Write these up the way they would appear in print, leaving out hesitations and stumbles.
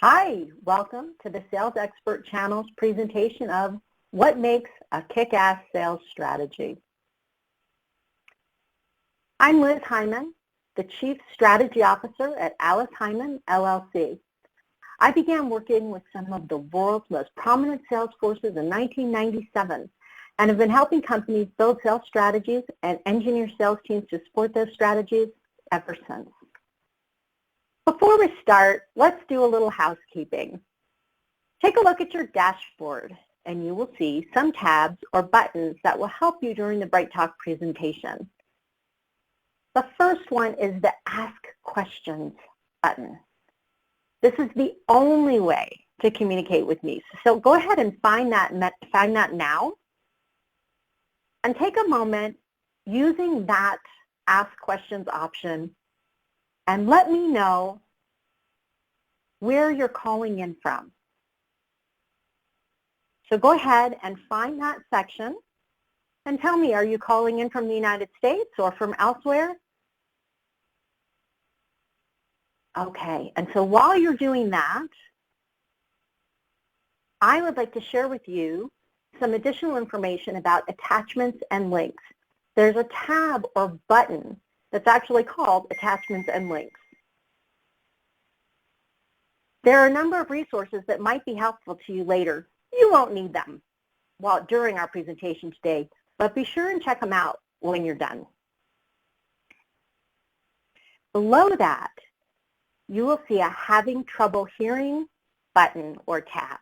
Hi, welcome to the Sales Expert Channel's presentation of what makes a kick-ass sales strategy. I'm Liz Heiman, the Chief Strategy Officer at Heiman, LLC. I began working with some of the world's most prominent sales forces in 1997 and have been helping companies build sales strategies and engineer sales teams to support those strategies ever since. Before we start, let's do a little housekeeping. Take a look at your dashboard and you will see some tabs or buttons that will help you during the Bright Talk presentation. The first one is the Ask Questions button. This is the only way to communicate with me. So go ahead and find that now and take a moment using that Ask Questions option and let me know where you're calling in from. So go ahead and find that section and tell me, are you calling in from the United States or from elsewhere? Okay, and so while you're doing that, I would like to share with you some additional information about attachments and links. There's a tab or button that's actually called Attachments and Links. There are a number of resources that might be helpful to you later. You won't need them during our presentation today, but be sure and check them out when you're done. Below that, you will see a Having Trouble Hearing button or tab.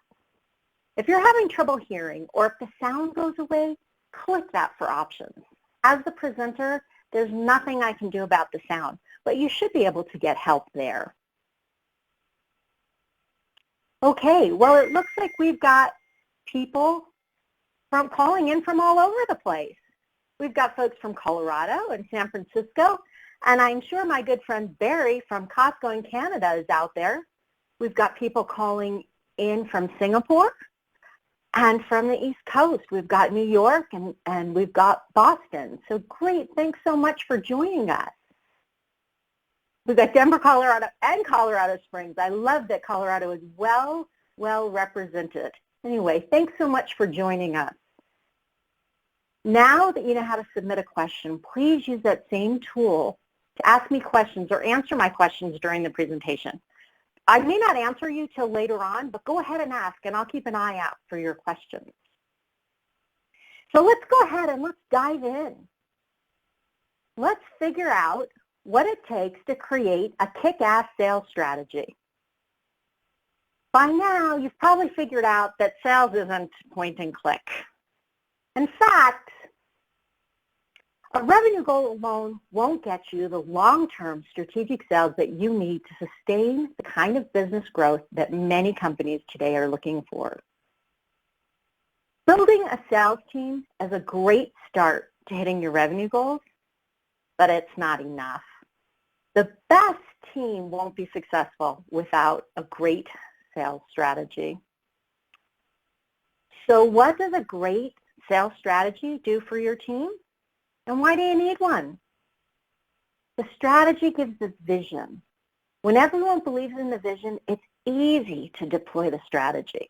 If you're having trouble hearing or if the sound goes away, click that for options. As the presenter, there's nothing I can do about the sound, but you should be able to get help there. Okay, well, it looks like we've got people calling in from all over the place. We've got folks from Colorado and San Francisco, and I'm sure my good friend Barry from Costco in Canada is out there. We've got people calling in from Singapore and from the East Coast. We've got New York and we've got Boston. So great, thanks so much for joining us. We've got Denver, Colorado, and Colorado Springs. I love that Colorado is well represented. Anyway, thanks so much for joining us. Now that you know how to submit a question, please use that same tool to ask me questions or answer my questions during the presentation. I may not answer you till later on, but go ahead and ask, and I'll keep an eye out for your questions. So let's go ahead and let's dive in. Let's figure out what it takes to create a kick-ass sales strategy. By now, you've probably figured out that sales isn't point and click. In fact, a revenue goal alone won't get you the long-term strategic sales that you need to sustain the kind of business growth that many companies today are looking for. Building a sales team is a great start to hitting your revenue goals, but it's not enough. The best team won't be successful without a great sales strategy. So what does a great sales strategy do for your team? And why do you need one? The strategy gives a vision. When everyone believes in the vision, it's easy to deploy the strategy.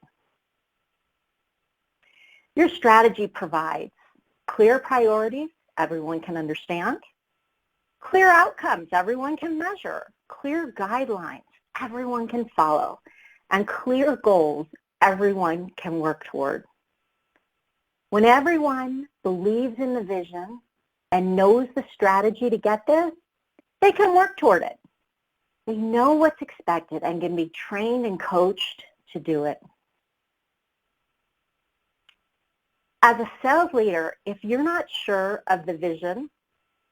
Your strategy provides clear priorities everyone can understand, clear outcomes everyone can measure, clear guidelines everyone can follow, and clear goals everyone can work toward. When everyone believes in the vision and knows the strategy to get there, they can work toward it. They know what's expected and can be trained and coached to do it. As a sales leader, if you're not sure of the vision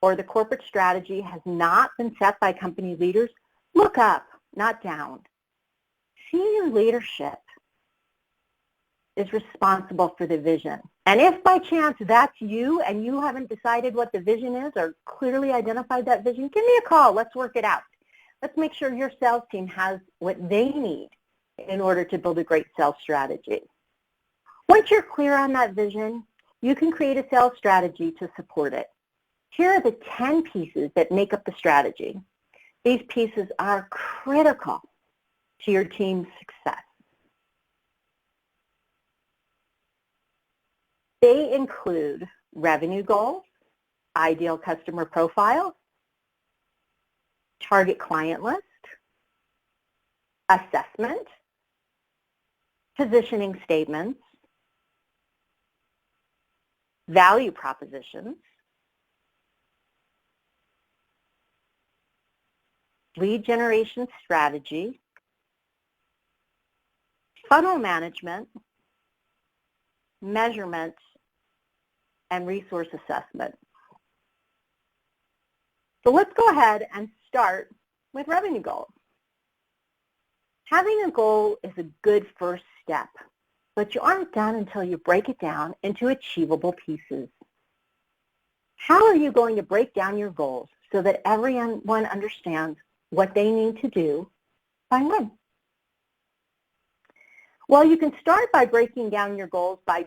or the corporate strategy has not been set by company leaders, look up, not down. Senior leadership is responsible for the vision. And if by chance that's you and you haven't decided what the vision is or clearly identified that vision, give me a call. Let's work it out. Let's make sure your sales team has what they need in order to build a great sales strategy. Once you're clear on that vision, you can create a sales strategy to support it. Here are the 10 pieces that make up the strategy. These pieces are critical to your team's success. They include revenue goals, ideal customer profile, target client list, assessment, positioning statements, value propositions, lead generation strategy, funnel management, measurement, and resource assessment. So let's go ahead and start with revenue goals. Having a goal is a good first step, but you aren't done until you break it down into achievable pieces. How are you going to break down your goals so that everyone understands what they need to do by when? Well, you can start by breaking down your goals by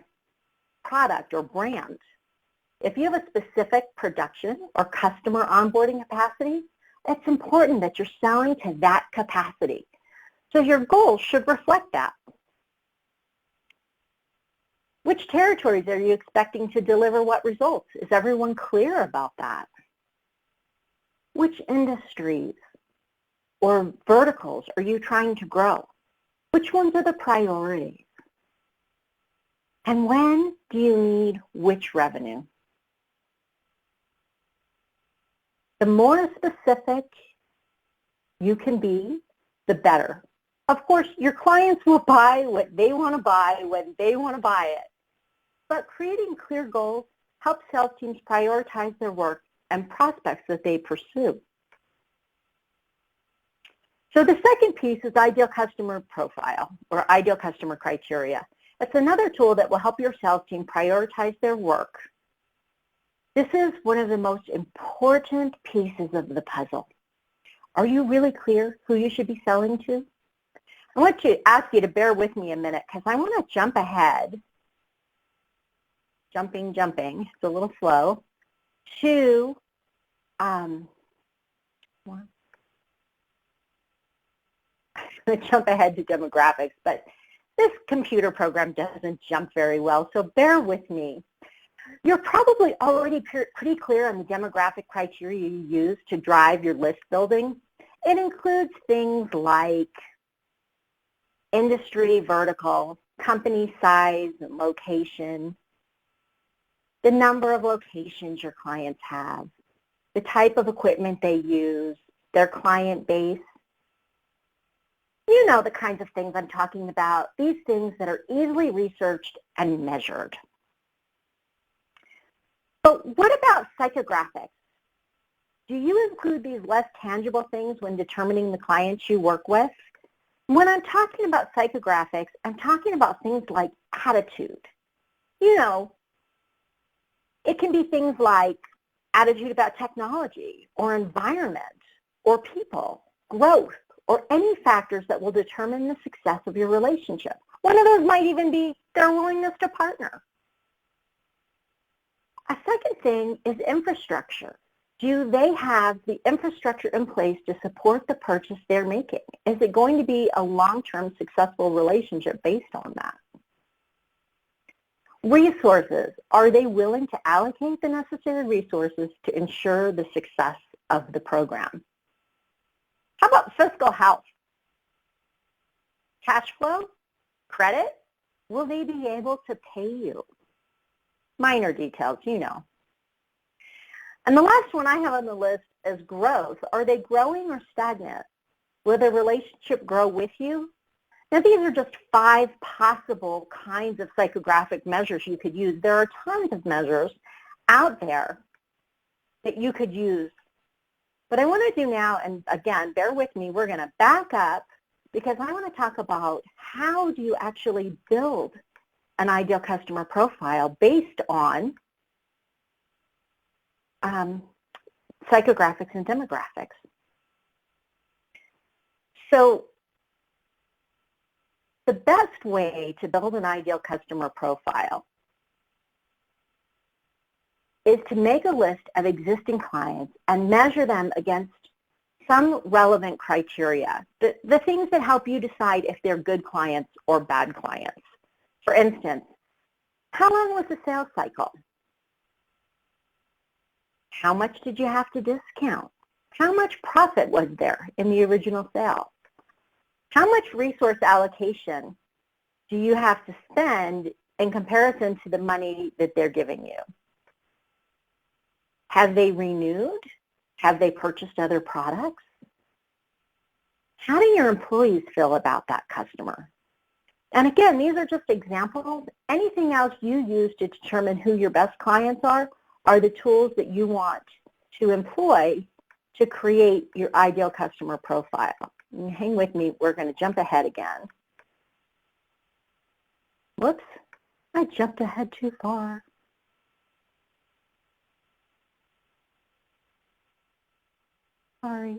product or brand. If you have a specific production or customer onboarding capacity, it's important that you're selling to that capacity. So your goals should reflect that. Which territories are you expecting to deliver what results? Is everyone clear about that? Which industries or verticals are you trying to grow? Which ones are the priorities? And when do you need which revenue? The more specific you can be, the better. Of course, your clients will buy what they want to buy when they want to buy it. But creating clear goals helps sales teams prioritize their work and prospects that they pursue. So the second piece is ideal customer profile or ideal customer criteria. It's another tool that will help your sales team prioritize their work. This is one of the most important pieces of the puzzle. Are you really clear who you should be selling to? I want to ask you to bear with me a minute because I want to jump ahead, jumping, it's a little slow, to I'm going to jump ahead to demographics, but this computer program doesn't jump very well, so bear with me. You're probably already pretty clear on the demographic criteria you use to drive your list building. It includes things like industry, vertical, company size and location, the number of locations your clients have, the type of equipment they use, their client base. You know the kinds of things I'm talking about, these things that are easily researched and measured. But what about psychographics? Do you include these less tangible things when determining the clients you work with? When I'm talking about psychographics, I'm talking about things like attitude. You know, it can be things like attitude about technology or environment or people, growth, or any factors that will determine the success of your relationship. One of those might even be their willingness to partner. A second thing is infrastructure. Do they have the infrastructure in place to support the purchase they're making? Is it going to be a long-term successful relationship based on that? Resources. Are they willing to allocate the necessary resources to ensure the success of the program? How about fiscal health? Cash flow? Credit? Will they be able to pay you? Minor details, you know. And the last one I have on the list is growth. Are they growing or stagnant? Will the relationship grow with you? Now, these are just 5 possible kinds of psychographic measures you could use. There are tons of measures out there that you could use. What I want to do now, and again, bear with me, we're going to back up because I want to talk about how do you actually build an ideal customer profile based on psychographics and demographics. So the best way to build an ideal customer profile is to make a list of existing clients and measure them against some relevant criteria, the things that help you decide if they're good clients or bad clients. For instance, how long was the sales cycle? How much did you have to discount? How much profit was there in the original sale? How much resource allocation do you have to spend in comparison to the money that they're giving you? Have they renewed? Have they purchased other products? How do your employees feel about that customer? And again, these are just examples. Anything else you use to determine who your best clients are the tools that you want to employ to create your ideal customer profile. And hang with me, we're going to jump ahead again. Whoops, I jumped ahead too far. Sorry.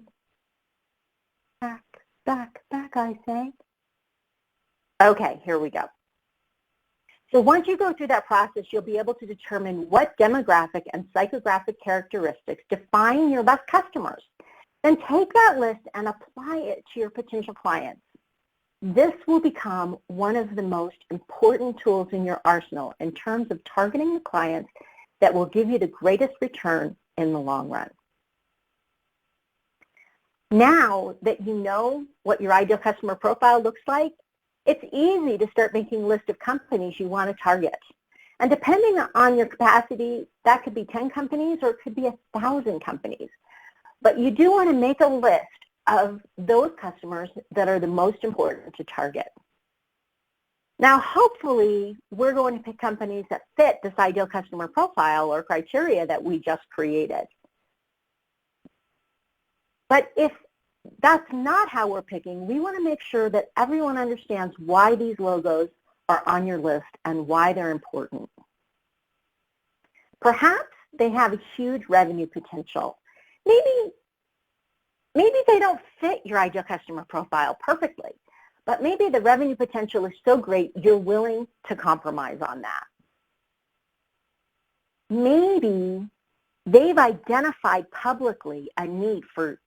Back, I say. Okay, here we go. So once you go through that process, you'll be able to determine what demographic and psychographic characteristics define your best customers. Then take that list and apply it to your potential clients. This will become one of the most important tools in your arsenal in terms of targeting the clients that will give you the greatest return in the long run. Now that you know what your ideal customer profile looks like, it's easy to start making a list of companies you want to target. And depending on your capacity, that could be 10 companies or it could be 1,000 companies. But you do want to make a list of those customers that are the most important to target. Now, hopefully, we're going to pick companies that fit this ideal customer profile or criteria that we just created. But if that's not how we're picking, we want to make sure that everyone understands why these logos are on your list and why they're important. Perhaps they have a huge revenue potential. Maybe they don't fit your ideal customer profile perfectly, but maybe the revenue potential is so great you're willing to compromise on that. Maybe they've identified publicly a need for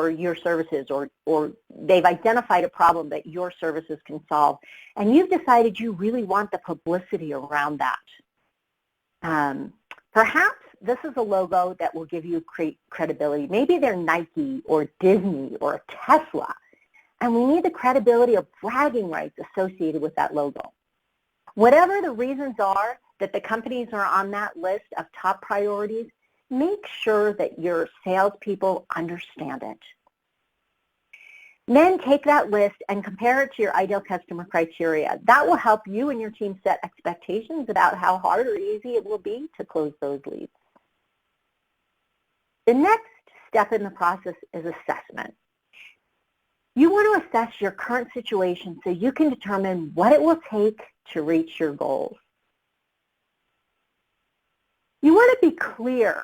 your services, or they've identified a problem that your services can solve, and you've decided you really want the publicity around that. Perhaps this is a logo that will give you credibility. Maybe they're Nike or Disney or Tesla, and we need the credibility or bragging rights associated with that logo. Whatever the reasons are that the companies are on that list of top priorities, make sure that your salespeople understand it. Then take that list and compare it to your ideal customer criteria. That will help you and your team set expectations about how hard or easy it will be to close those leads. The next step in the process is assessment. You want to assess your current situation so you can determine what it will take to reach your goals. You want to be clear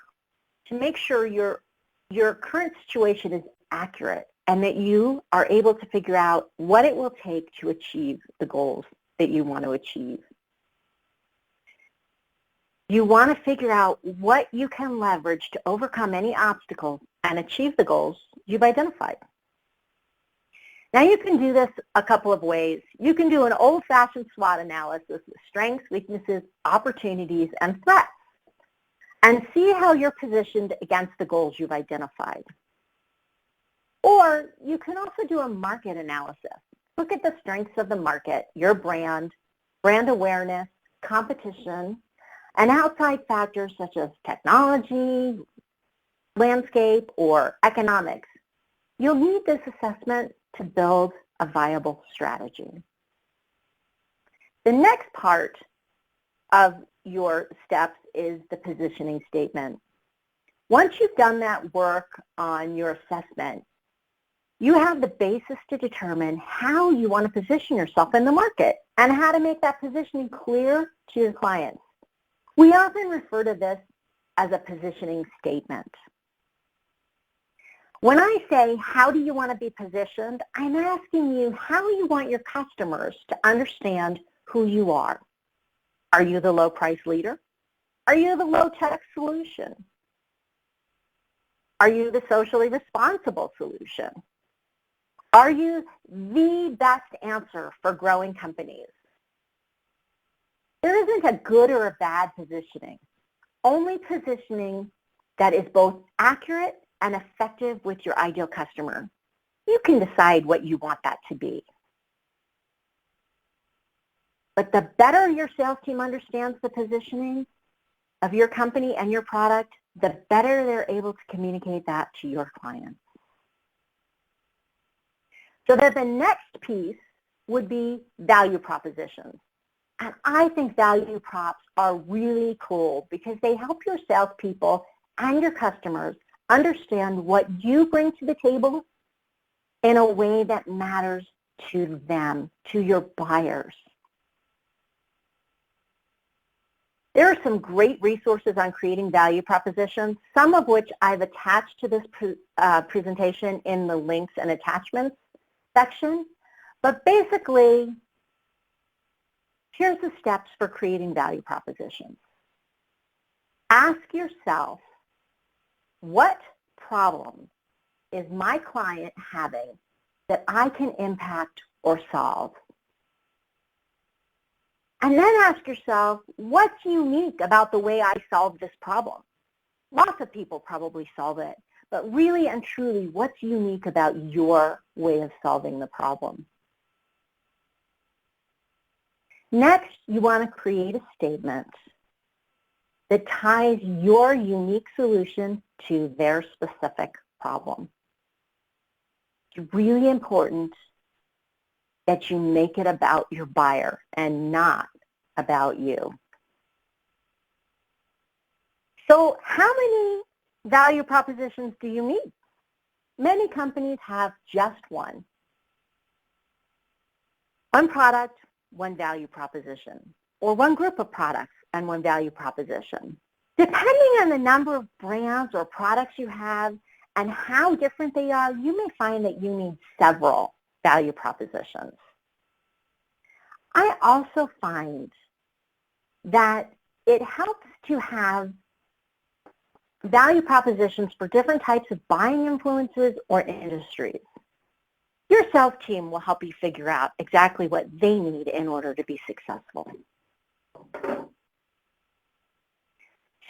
to make sure your current situation is accurate and that you are able to figure out what it will take to achieve the goals that you want to achieve. You want to figure out what you can leverage to overcome any obstacles and achieve the goals you've identified. Now you can do this a couple of ways. You can do an old-fashioned SWOT analysis of strengths, weaknesses, opportunities, and threats, and see how you're positioned against the goals you've identified. Or you can also do a market analysis. Look at the strengths of the market, your brand awareness, competition, and outside factors such as technology, landscape, or economics. You'll need this assessment to build a viable strategy. The next part of your steps is the positioning statement. Once you've done that work on your assessment, you have the basis to determine how you want to position yourself in the market and how to make that positioning clear to your clients. We often refer to this as a positioning statement. When I say, how do you want to be positioned, I'm asking you how you want your customers to understand who you are. Are you the low-price leader? Are you the low-tech solution? Are you the socially responsible solution? Are you the best answer for growing companies? There isn't a good or a bad positioning, only positioning that is both accurate and effective with your ideal customer. You can decide what you want that to be. But the better your sales team understands the positioning of your company and your product, the better they're able to communicate that to your clients. So that the next piece would be value propositions. And I think value props are really cool because they help your salespeople and your customers understand what you bring to the table in a way that matters to them, to your buyers. There are some great resources on creating value propositions, some of which I've attached to this presentation in the links and attachments section. But basically, here's the steps for creating value propositions. Ask yourself, what problem is my client having that I can impact or solve? And then ask yourself, what's unique about the way I solve this problem? Lots of people probably solve it, but really and truly, what's unique about your way of solving the problem? Next, you want to create a statement that ties your unique solution to their specific problem. It's really important that you make it about your buyer and not about you. So how many value propositions do you need? Many companies have just one. One product, one value proposition, or one group of products and one value proposition. Depending on the number of brands or products you have and how different they are, you may find that you need several value propositions. I also find that it helps to have value propositions for different types of buying influences or industries. Your sales team will help you figure out exactly what they need in order to be successful.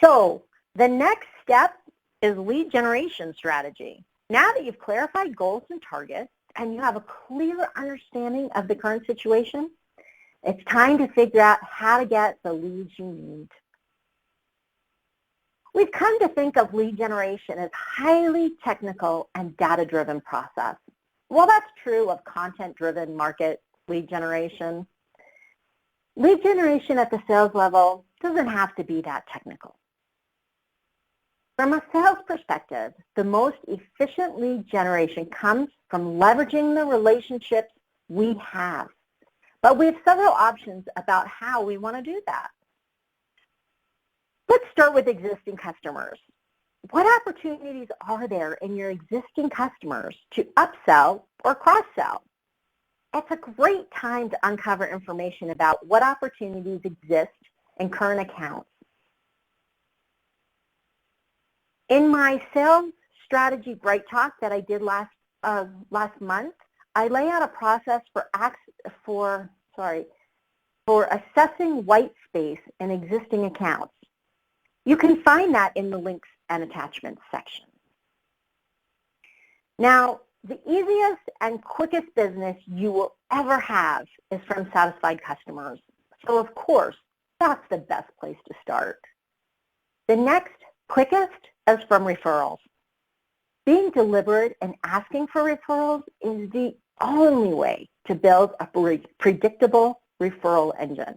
So the next step is lead generation strategy. Now that you've clarified goals and targets and you have a clear understanding of the current situation, it's time to figure out how to get the leads you need. We've come to think of lead generation as highly technical and data-driven process. While that's true of content-driven market lead generation at the sales level doesn't have to be that technical. From a sales perspective, the most efficient lead generation comes from leveraging the relationships we have. But we have several options about how we want to do that. Let's start with existing customers. What opportunities are there in your existing customers to upsell or cross-sell? It's a great time to uncover information about what opportunities exist in current accounts. In my sales strategy Bright Talk that I did last month, I lay out a process for assessing white space in existing accounts. You can find that in the links and attachments section. Now, the easiest and quickest business you will ever have is from satisfied customers. So of course, that's the best place to start. The next quickest is from referrals. Being deliberate and asking for referrals is the only way to build a predictable referral engine.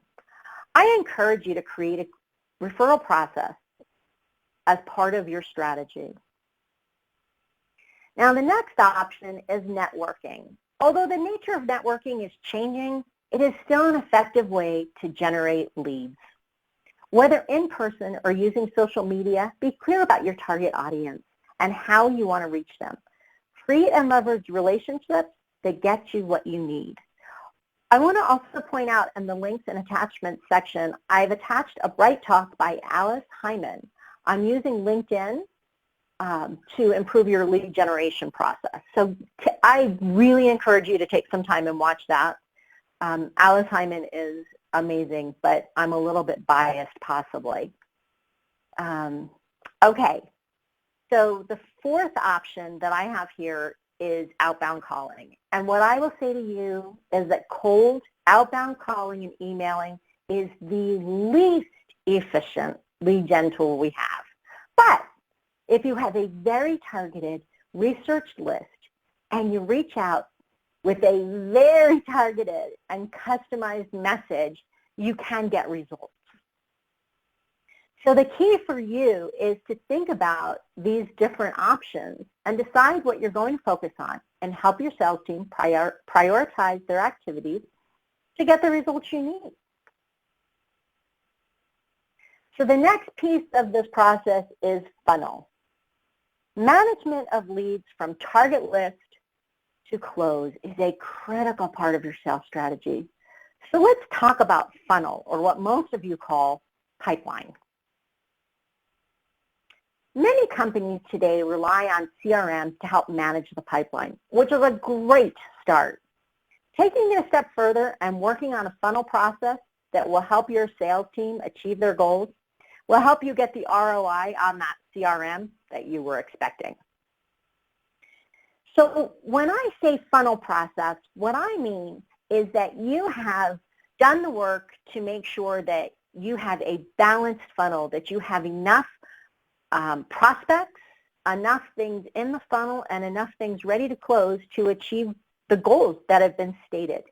I encourage you to create a referral process as part of your strategy. Now, the next option is networking. Although the nature of networking is changing, it is still an effective way to generate leads. Whether in person or using social media, be clear about your target audience and how you want to reach them. Create and leverage relationships that get you what you need. I want to also point out in the links and attachments section, I've attached a Bright Talk by Heiman on using LinkedIn to improve your lead generation process. So I really encourage you to take some time and watch that. Alice Heiman is amazing, but I'm a little bit biased possibly. Okay, so the fourth option that I have here is outbound calling. And what I will say to you is that cold outbound calling and emailing is the least efficient lead gen tool we have. But if you have a very targeted researched list and you reach out with a very targeted and customized message, you can get results. So the key for you is to think about these different options and decide what you're going to focus on and help your sales team prioritize their activities to get the results you need. So the next piece of this process is funnel. Management of leads from target list to close is a critical part of your sales strategy. So let's talk about funnel, or what most of you call pipeline. Many companies today rely on CRMs to help manage the pipeline, which is a great start. Taking it a step further and working on a funnel process that will help your sales team achieve their goals will help you get the ROI on that CRM that you were expecting. So when I say funnel process, what I mean is that you have done the work to make sure that you have a balanced funnel, that you have enough prospects, enough things in the funnel, and enough things ready to close to achieve the goals that have been stated.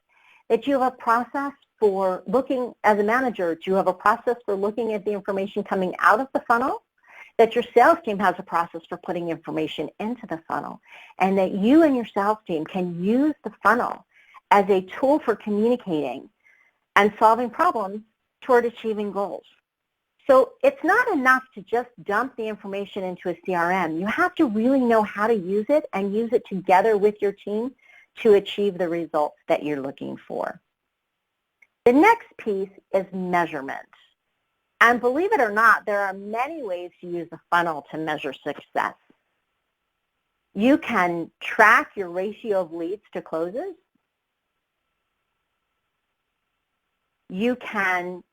That you have a process for looking, as a manager, do you have a process for looking at the information coming out of the funnel? That your sales team has a process for putting information into the funnel, and that you and your sales team can use the funnel as a tool for communicating and solving problems toward achieving goals. So it's not enough to just dump the information into a CRM. You have to really know how to use it and use it together with your team to achieve the results that you're looking for. The next piece is measurement. And believe it or not, there are many ways to use a funnel to measure success. You can track your ratio of leads to closes. You can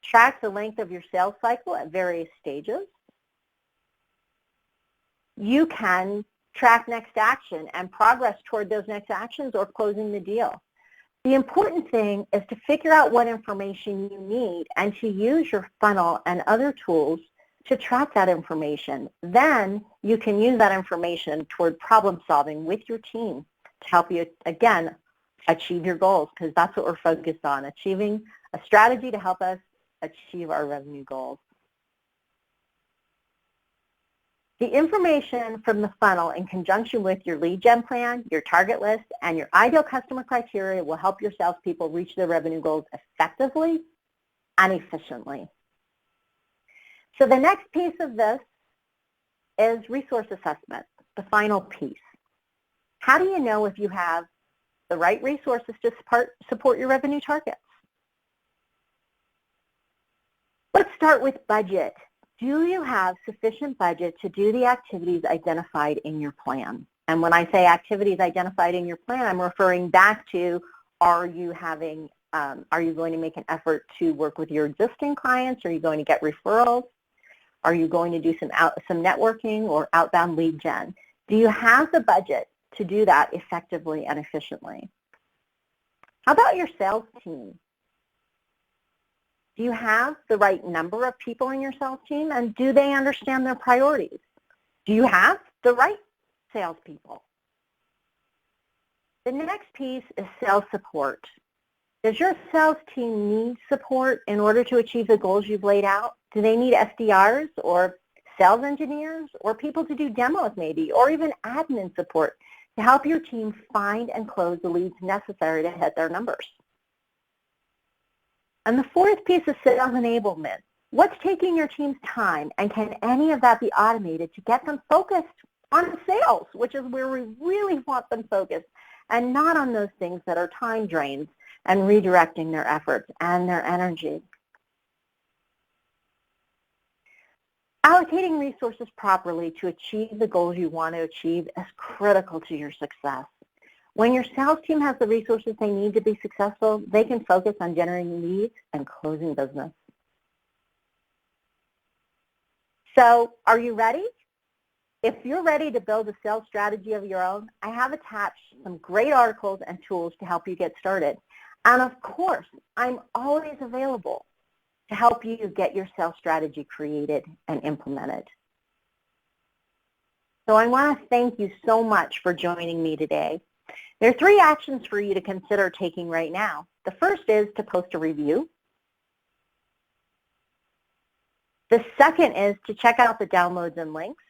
track the length of your sales cycle at various stages. You can track next action and progress toward those next actions or closing the deal. The important thing is to figure out what information you need and to use your funnel and other tools to track that information. Then you can use that information toward problem solving with your team to help you, again, achieve your goals, because that's what we're focused on, achieving a strategy to help us achieve our revenue goals. The information from the funnel in conjunction with your lead gen plan, your target list, and your ideal customer criteria will help your salespeople reach their revenue goals effectively and efficiently. So the next piece of this is resource assessment, the final piece. How do you know if you have the right resources to support your revenue targets? Let's start with budget. Do you have sufficient budget to do the activities identified in your plan? And when I say activities identified in your plan, I'm referring back to, are you going to make an effort to work with your existing clients? Are you going to get referrals? Are you going to do some networking or outbound lead gen? Do you have the budget to do that effectively and efficiently? How about your sales team? Do you have the right number of people in your sales team, and do they understand their priorities? Do you have the right salespeople? The next piece is sales support. Does your sales team need support in order to achieve the goals you've laid out? Do they need SDRs or sales engineers or people to do demos maybe, or even admin support to help your team find and close the leads necessary to hit their numbers? And the fourth piece is sales enablement. What's taking your team's time, and can any of that be automated to get them focused on sales, which is where we really want them focused, and not on those things that are time drains and redirecting their efforts and their energy. Allocating resources properly to achieve the goals you want to achieve is critical to your success. When your sales team has the resources they need to be successful, they can focus on generating leads and closing business. So, are you ready? If you're ready to build a sales strategy of your own, I have attached some great articles and tools to help you get started. And of course, I'm always available to help you get your sales strategy created and implemented. So I want to thank you so much for joining me today. There are 3 actions for you to consider taking right now. The first is to post a review. The second is to check out the downloads and links.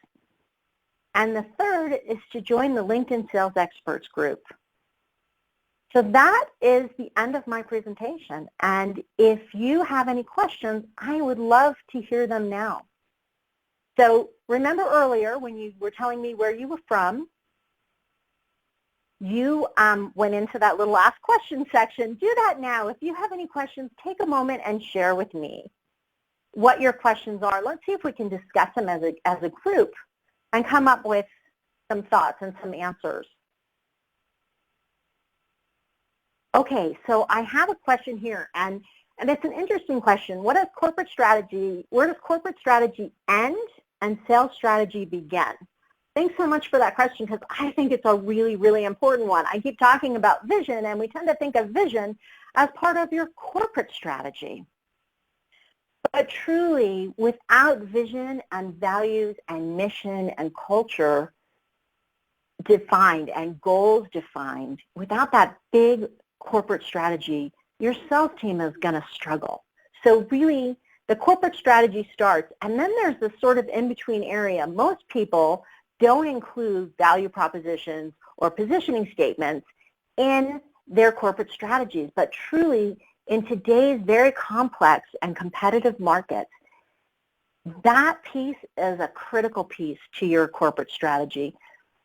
And the third is to join the LinkedIn Sales Experts group. So that is the end of my presentation. And if you have any questions, I would love to hear them now. So remember earlier when you were telling me where you were from, you went into that little ask questions section. Do that now. If you have any questions, take a moment and share with me what your questions are. Let's see if we can discuss them as a group and come up with some thoughts and some answers. Okay, so I have a question here, and it's an interesting question. Where does corporate strategy end and sales strategy begin? Thanks so much for that question, because I think it's a really, really important one. I keep talking about vision, and we tend to think of vision as part of your corporate strategy. But truly, without vision and values and mission and culture defined and goals defined, without that big corporate strategy, your sales team is going to struggle. So really, the corporate strategy starts, and then there's this sort of in-between area. Most people don't include value propositions or positioning statements in their corporate strategies, but truly, in today's very complex and competitive market, that piece is a critical piece to your corporate strategy,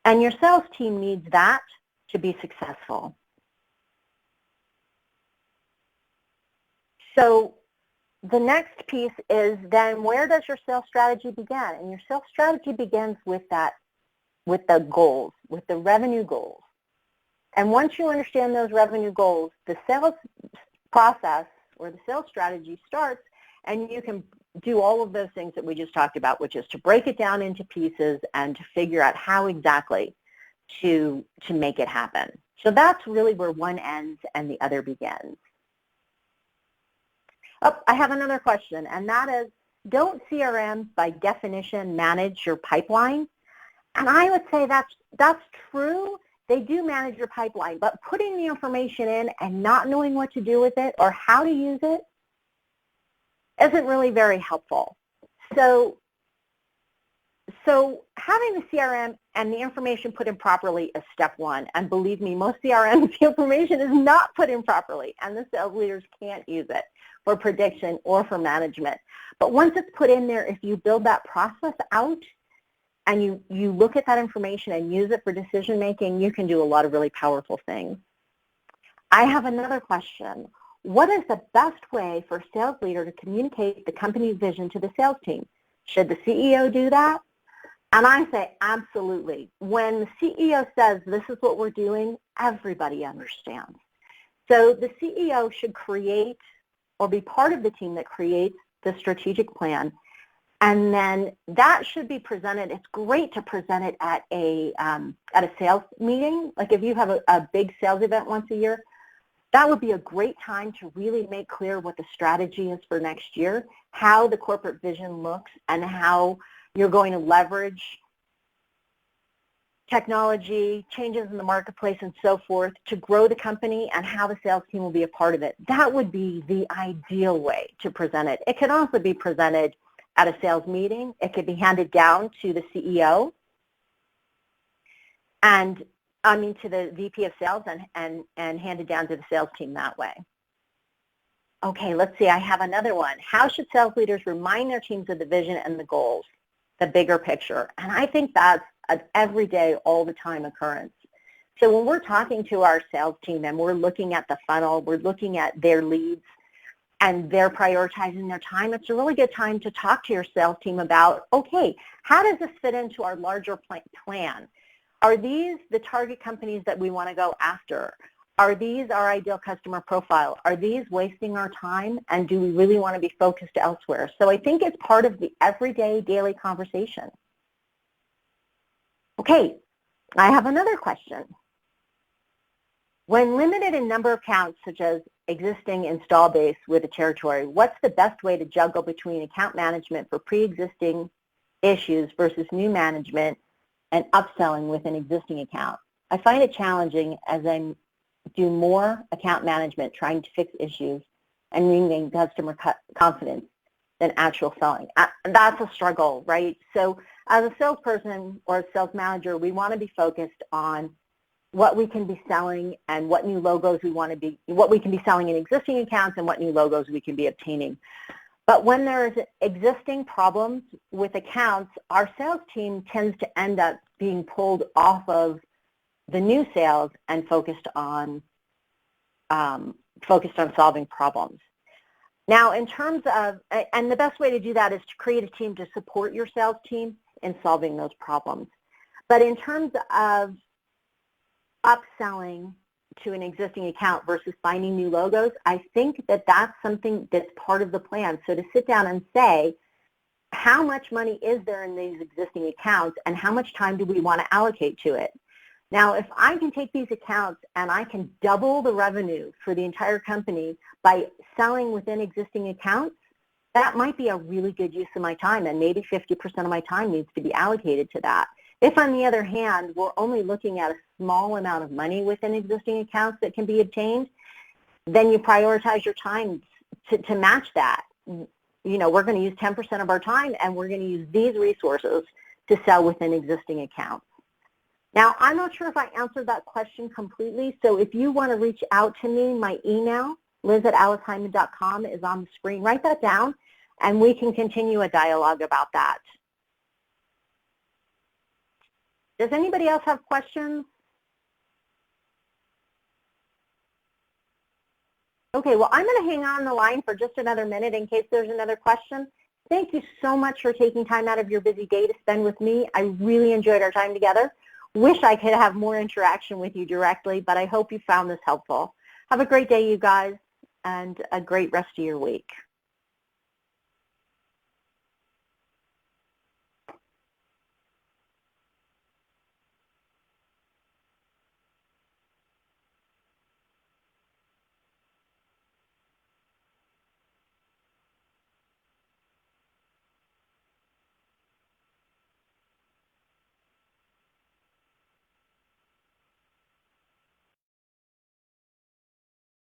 and your sales team needs that to be successful. So the next piece is then, where does your sales strategy begin? And your sales strategy begins with the goals, with the revenue goals. And once you understand those revenue goals, the sales process or the sales strategy starts, and you can do all of those things that we just talked about, which is to break it down into pieces and to figure out how exactly to make it happen. So that's really where one ends and the other begins. Oh, I have another question, and that is, don't CRMs by definition manage your pipeline? And I would say that's true. They do manage your pipeline, but putting the information in and not knowing what to do with it or how to use it isn't really very helpful. So having the CRM and the information put in properly is step one. And believe me, most CRMs, the information is not put in properly, and the sales leaders can't use it for prediction or for management. But once it's put in there, if you build that process out and you look at that information and use it for decision making, you can do a lot of really powerful things. I have another question. What is the best way for a sales leader to communicate the company's vision to the sales team? Should the CEO do that? And I say absolutely. When the CEO says this is what we're doing, everybody understands. So the CEO should create or be part of the team that creates the strategic plan, and then that should be presented. It's great to present it at a sales meeting. Like if you have a big sales event once a year, that would be a great time to really make clear what the strategy is for next year, how the corporate vision looks, and how you're going to leverage technology, changes in the marketplace, and so forth to grow the company, and how the sales team will be a part of it. That would be the ideal way to present it. It could also be presented at a sales meeting. It could be handed down to the CEO and to the VP of sales and handed down to the sales team that way. Okay, let's see. I have another one. How should sales leaders remind their teams of the vision and the goals, the bigger picture? And I think that's an everyday, all the time occurrence. So when we're talking to our sales team and we're looking at the funnel, we're looking at their leads, and they're prioritizing their time, it's a really good time to talk to your sales team about, okay, how does this fit into our larger plan? Are these the target companies that we want to go after? Are these our ideal customer profile? Are these wasting our time, and do we really want to be focused elsewhere? So I think it's part of the everyday, daily conversation. Okay, I have another question. When limited in number of accounts, such as existing install base with a territory, what's the best way to juggle between account management for pre-existing issues versus new management and upselling with an existing account? I find it challenging as I do more account management trying to fix issues and regain customer confidence than actual selling. That's a struggle, right? So as a salesperson or a sales manager, we want to be focused on what we can be selling and what new logos we want to be, what we can be selling in existing accounts and what new logos we can be obtaining. But when there's existing problems with accounts, our sales team tends to end up being pulled off of the new sales and focused on solving problems. Now, in terms of, and the best way to do that is to create a team to support your sales team in solving those problems. But in terms of upselling to an existing account versus finding new logos, I think that that's something that's part of the plan. So to sit down and say, how much money is there in these existing accounts and how much time do we want to allocate to it? Now, if I can take these accounts and I can double the revenue for the entire company by selling within existing accounts, that might be a really good use of my time, and maybe 50% of my time needs to be allocated to that. If, on the other hand, we're only looking at a small amount of money within existing accounts that can be obtained, then you prioritize your time to match that. You know, we're going to use 10% of our time, and we're going to use these resources to sell within existing accounts. Now, I'm not sure if I answered that question completely, so if you want to reach out to me, my email, liz@alisheiman.com, is on the screen. Write that down, and we can continue a dialogue about that. Does anybody else have questions? Okay, well, I'm going to hang on the line for just another minute in case there's another question. Thank you so much for taking time out of your busy day to spend with me. I really enjoyed our time together. Wish I could have more interaction with you directly, but I hope you found this helpful. Have a great day, you guys, and a great rest of your week.